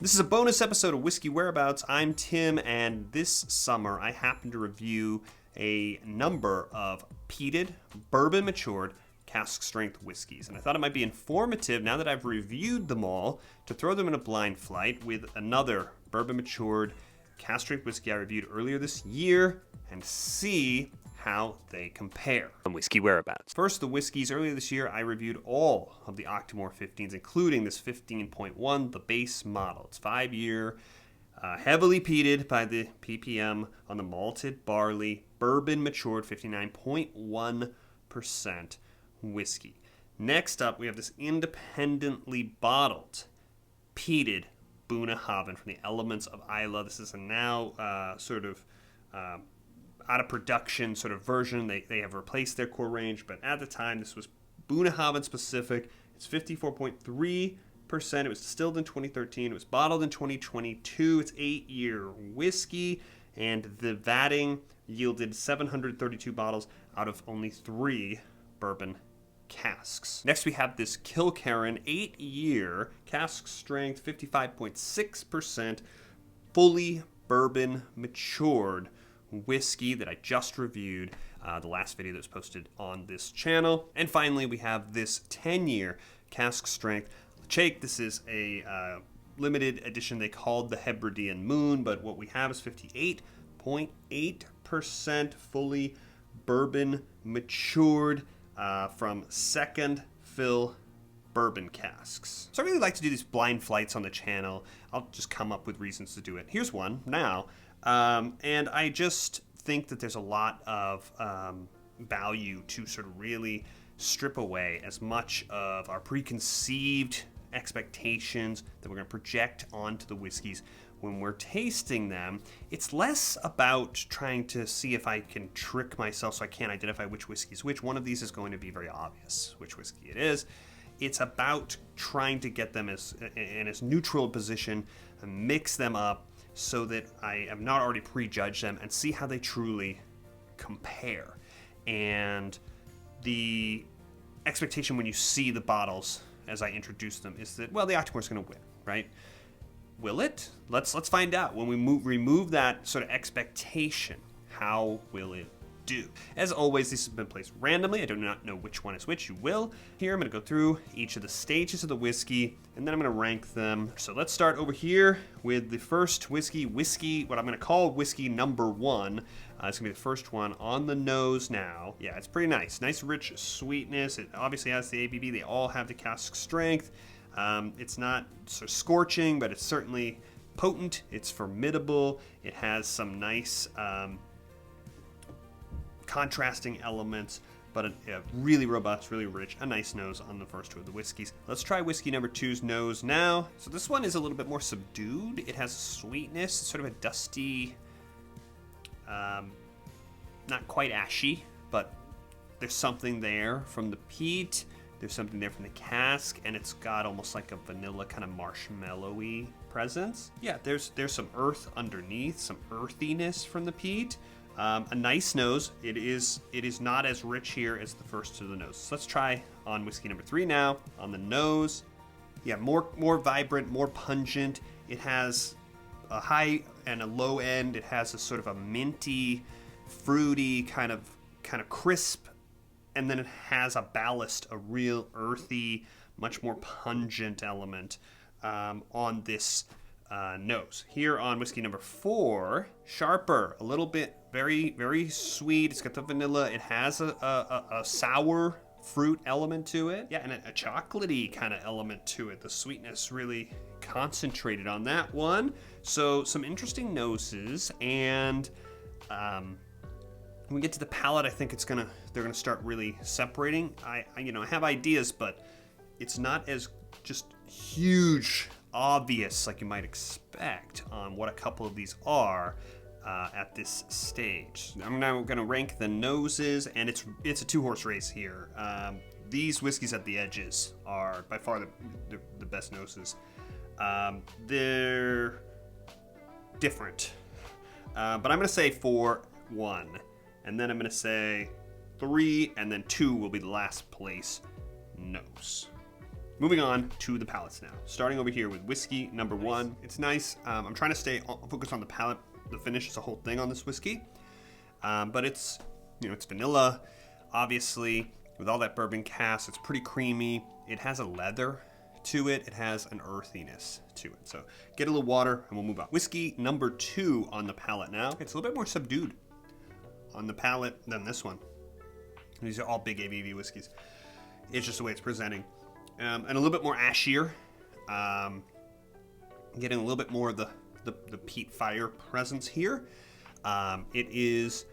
This is a bonus episode of Whiskey Whereabouts. I'm Tim, and this summer I happened to review a number of peated, bourbon-matured, cask strength whiskeys. And I thought it might be informative, now that I've reviewed them all, to throw them in a blind flight with another bourbon-matured, cask strength whiskey I reviewed earlier this year and see how they compare. On Whiskey Whereabouts. First, the whiskeys. Earlier this year, I reviewed all of the Octomore 15s, including this 15.1, the base model. It's 5-year, heavily peated by the ppm on the malted barley, bourbon-matured, 59.1% whiskey. Next up, we have this independently bottled, peated Bunnahabhain from the Elements of Islay. This is a now out of production sort of version. They have replaced their core range, but at the time this was Bunnahabhain specific. It's 54.3%. It was distilled in 2013. It was bottled in 2022. It's 8-year whiskey, and the vatting yielded 732 bottles out of only 3 bourbon casks. Next we have this Kilkerran 8-year cask strength, 55.6%, fully bourbon matured whiskey that I just reviewed, the last video that was posted on this channel. And finally, we have this 10-year cask strength Ledaig. This is a limited edition they called the Hebridean Moon, but what we have is 58.8% fully bourbon matured from second fill bourbon casks. So I really like to do these blind flights on the channel. I'll just come up with reasons to do it. Here's one now. And I just think that there's a lot of value to sort of really strip away as much of our preconceived expectations that we're going to project onto the whiskeys when we're tasting them. It's less about trying to see if I can trick myself so I can't identify which whiskey is which. One of these is going to be very obvious which whiskey it is. It's about trying to get them in as neutral a position and mix them up so that I have not already prejudged them and see how they truly compare. And the expectation when you see the bottles as I introduce them is that, well, the Octomore is going to win, right? Will it? Let's find out. When we remove that sort of expectation, how will it do? As always, these have been placed randomly. I do not know which one is which. You will. Here, I'm going to go through each of the stages of the whiskey, and then I'm going to rank them. So let's start over here with the first whiskey, what I'm going to call whiskey number 1. It's going to be the first one on the nose now. Yeah, it's pretty nice. Nice, rich sweetness. It obviously has the ABV. They all have the cask strength. It's not so scorching, but it's certainly potent. It's formidable. It has some nice contrasting elements, but a really robust, really rich, a nice nose on the first two of the whiskeys. Let's try whiskey number 2's nose now. So this one is a little bit more subdued. It has sweetness, sort of a dusty, not quite ashy, but there's something there from the peat. There's something there from the cask, and it's got almost like a vanilla kind of marshmallowy presence. Yeah, there's some earth underneath, some earthiness from the peat. A nice nose. It is not as rich here as the first two of the noses. So let's try on whiskey number 3 now. On the nose, yeah, more vibrant, more pungent. It has a high and a low end. It has a sort of a minty, fruity, kind of crisp, and then it has a ballast, a real earthy, much more pungent element on this nose. Here on whiskey number 4, sharper, a little bit, very, very sweet. It's got the vanilla. It has a sour fruit element to it. Yeah, and a chocolatey kind of element to it. The sweetness really concentrated on that one. So some interesting noses, and when we get to the palate, I think they're gonna start really separating. I have ideas, but it's not as just huge, obvious like you might expect on what a couple of these are at this stage. I'm now going to rank the noses, and it's a 2-horse race here. These whiskeys at the edges are by far the best noses. They're different, but I'm going to say 4, 1, and then I'm going to say 3, and then 2 will be the last place nose. Moving on to the palates now. Starting over here with whiskey number 1. It's nice. I'm trying to stay focused on the palate. The finish is the whole thing on this whiskey. But it's, it's vanilla, obviously, with all that bourbon cask. It's pretty creamy. It has a leather to it. It has an earthiness to it. So get a little water and we'll move on. Whiskey number 2 on the palate now. It's a little bit more subdued on the palate than this one. These are all big ABV whiskeys. It's just the way it's presenting. And a little bit more ashier. Getting a little bit more of the peat fire presence here. It is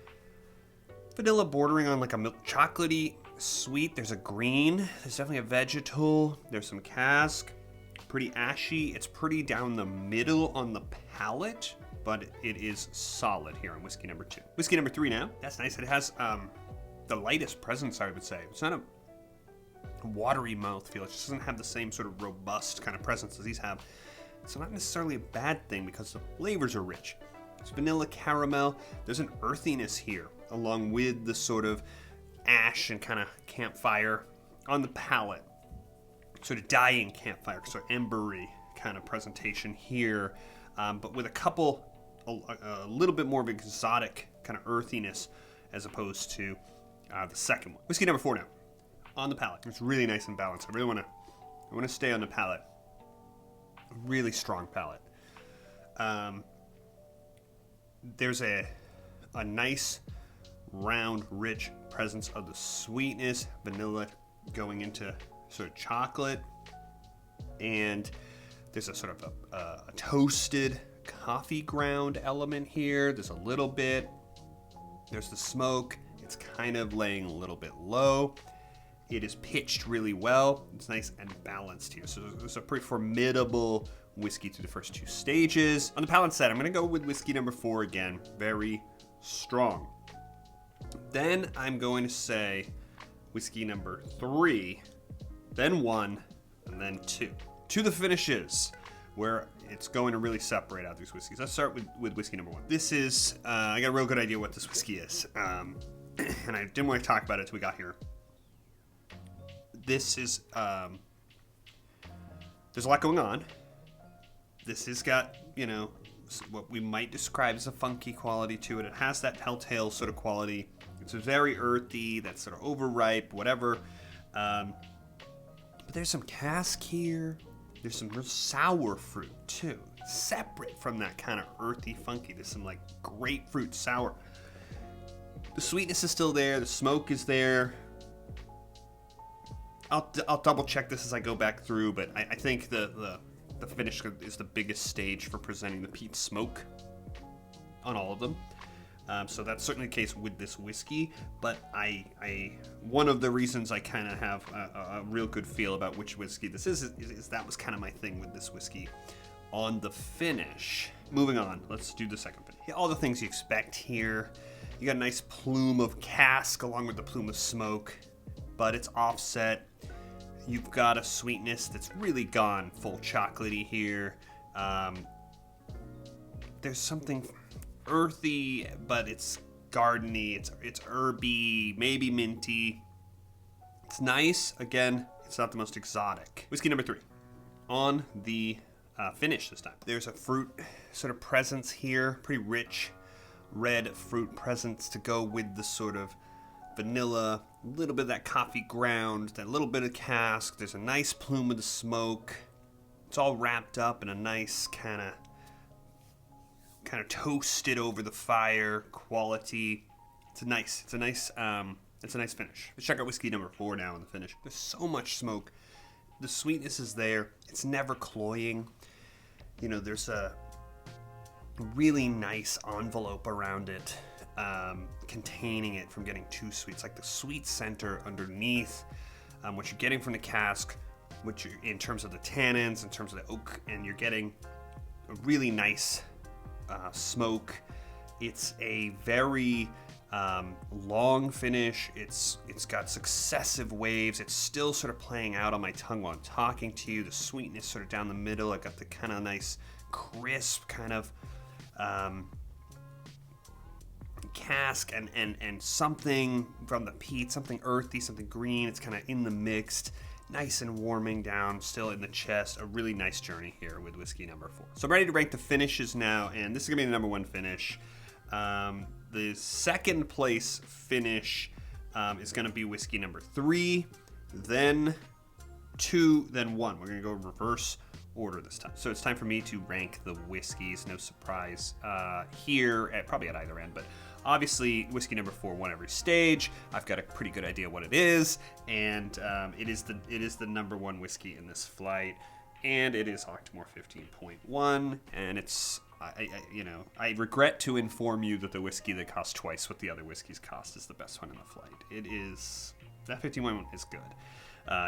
vanilla bordering on like a milk chocolatey sweet. There's a green. There's definitely a vegetal. There's some cask. Pretty ashy. It's pretty down the middle on the palate, but it is solid here on whiskey number 2. Whiskey number 3 now. That's nice. It has the lightest presence, I would say. It's not a watery mouthfeel. It just doesn't have the same sort of robust kind of presence as these have. It's not necessarily a bad thing because the flavors are rich. It's vanilla caramel. There's an earthiness here, along with the sort of ash and kind of campfire on the palate. Sort of dying campfire, sort of embery kind of presentation here, but with a little bit more of an exotic kind of earthiness as opposed to the second one. Whiskey number 4 now. On the palate. It's really nice and balanced. I want to stay on the palate. Really strong palate. There's a nice, round, rich presence of the sweetness, vanilla going into sort of chocolate, and there's a sort of a toasted coffee ground element here. There's a little bit. There's the smoke. It's kind of laying a little bit low. It is pitched really well. It's nice and balanced here. So it's a pretty formidable whiskey through the first 2 stages. On the palate side, I'm going to go with whiskey number 4 again. Very strong. Then I'm going to say whiskey number 3, then 1, and then 2. To the finishes, where it's going to really separate out these whiskeys. Let's start with whiskey number 1. This is, I got a real good idea what this whiskey is. And I didn't want to talk about it until we got here. This is, there's a lot going on. This has got, what we might describe as a funky quality to it. It has that telltale sort of quality. It's very earthy, that's sort of overripe, whatever. But there's some cask here. There's some real sour fruit, too. Separate from that kind of earthy, funky. There's some, like, grapefruit sour. The sweetness is still there. The smoke is there. I'll double check this as I go back through, but I think the finish is the biggest stage for presenting the peat smoke on all of them. So that's certainly the case with this whiskey, but one of the reasons I kind of have a real good feel about which whiskey this is that was kind of my thing with this whiskey on the finish. Moving on, let's do the second finish. Yeah, all the things you expect here. You got a nice plume of cask along with the plume of smoke, but it's offset. You've got a sweetness that's really gone full chocolatey here. There's something earthy, but it's gardeny, it's herby, maybe minty. It's nice. Again, it's not the most exotic. Whiskey number 3. On the finish this time. There's a fruit sort of presence here, pretty rich red fruit presence to go with the sort of vanilla, a little bit of that coffee ground, that little bit of cask. There's a nice plume of the smoke. It's all wrapped up in a nice kind of toasted over the fire quality. It's a nice finish. Let's check out whiskey number 4 now on the finish. There's so much smoke. The sweetness is there. It's never cloying. There's a really nice envelope around it, containing it from getting too sweet. It's like the sweet center underneath, what you're getting from the cask, in terms of the tannins, in terms of the oak, and you're getting a really nice smoke. It's a very long finish. It's got successive waves. It's still sort of playing out on my tongue while I'm talking to you. The sweetness sort of down the middle. I got the kind of nice crisp kind of cask and something from the peat, something earthy, something green. It's kind of in the mixed. nice and warming down, still in the chest. A really nice journey here with whiskey number 4. So I'm ready to rank the finishes now, and this is gonna be the number 1 finish. The second place finish is gonna be whiskey number 3, then 2, then 1. We're gonna go reverse order this time. So it's time for me to rank the whiskeys. No surprise here, probably at either end, but obviously whiskey number 4 won every stage. I've got a pretty good idea what it is, and it is the number 1 whiskey in this flight, and it is Octomore 15.1, and it's I regret to inform you that the whiskey that costs twice what the other whiskeys cost is the best one in the flight. It is, that 15.1 is good.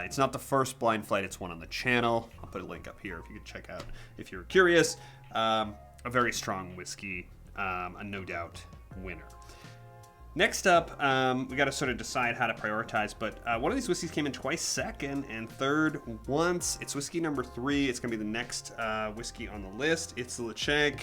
It's not the first blind flight, it's one on the channel. I'll put a link up here if you could check out if you're curious. A very strong whiskey, a no doubt winner. Next up, we got to sort of decide how to prioritize, but one of these whiskeys came in twice second and third once. It's whiskey number 3. It's going to be the next whiskey on the list. It's the Ledaig.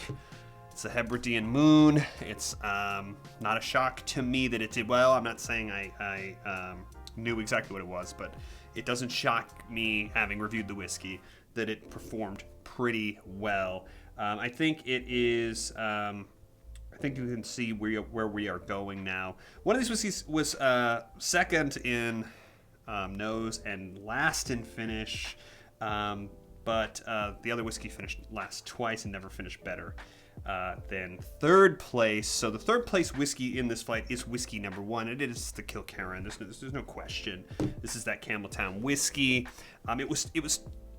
It's the Hebridean Moon. It's not a shock to me that it did well. I'm not saying I knew exactly what it was, but it doesn't shock me, having reviewed the whiskey, that it performed pretty well. I think it is... I think you can see where we are going now. One of these whiskeys was second in nose and last in finish, but the other whiskey finished last twice and never finished better than third place. So the third place whiskey in this flight is whiskey number 1. It is the Kilkerran. There's no question. This is that Campbelltown whiskey. It was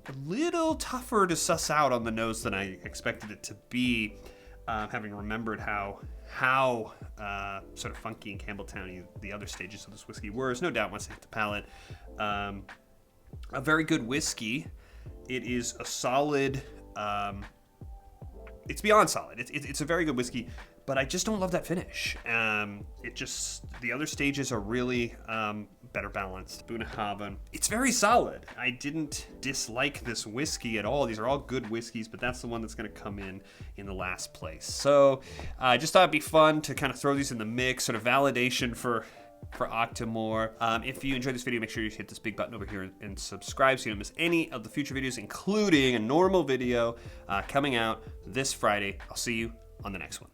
a little tougher to suss out on the nose than I expected it to be. Having remembered how sort of funky and Campbelltown-y the other stages of this whiskey were, is no doubt once it hit the palate. A very good whiskey. It is a solid. It's beyond solid. It's a very good whiskey, but I just don't love that finish. The other stages are really better balanced. Bunnahabhain. It's very solid. I didn't dislike this whiskey at all. These are all good whiskeys, but that's the one that's going to come in the last place. So I just thought it'd be fun to kind of throw these in the mix, sort of validation for Octomore. If you enjoyed this video, make sure you hit this big button over here and subscribe so you don't miss any of the future videos, including a normal video coming out this Friday. I'll see you on the next one.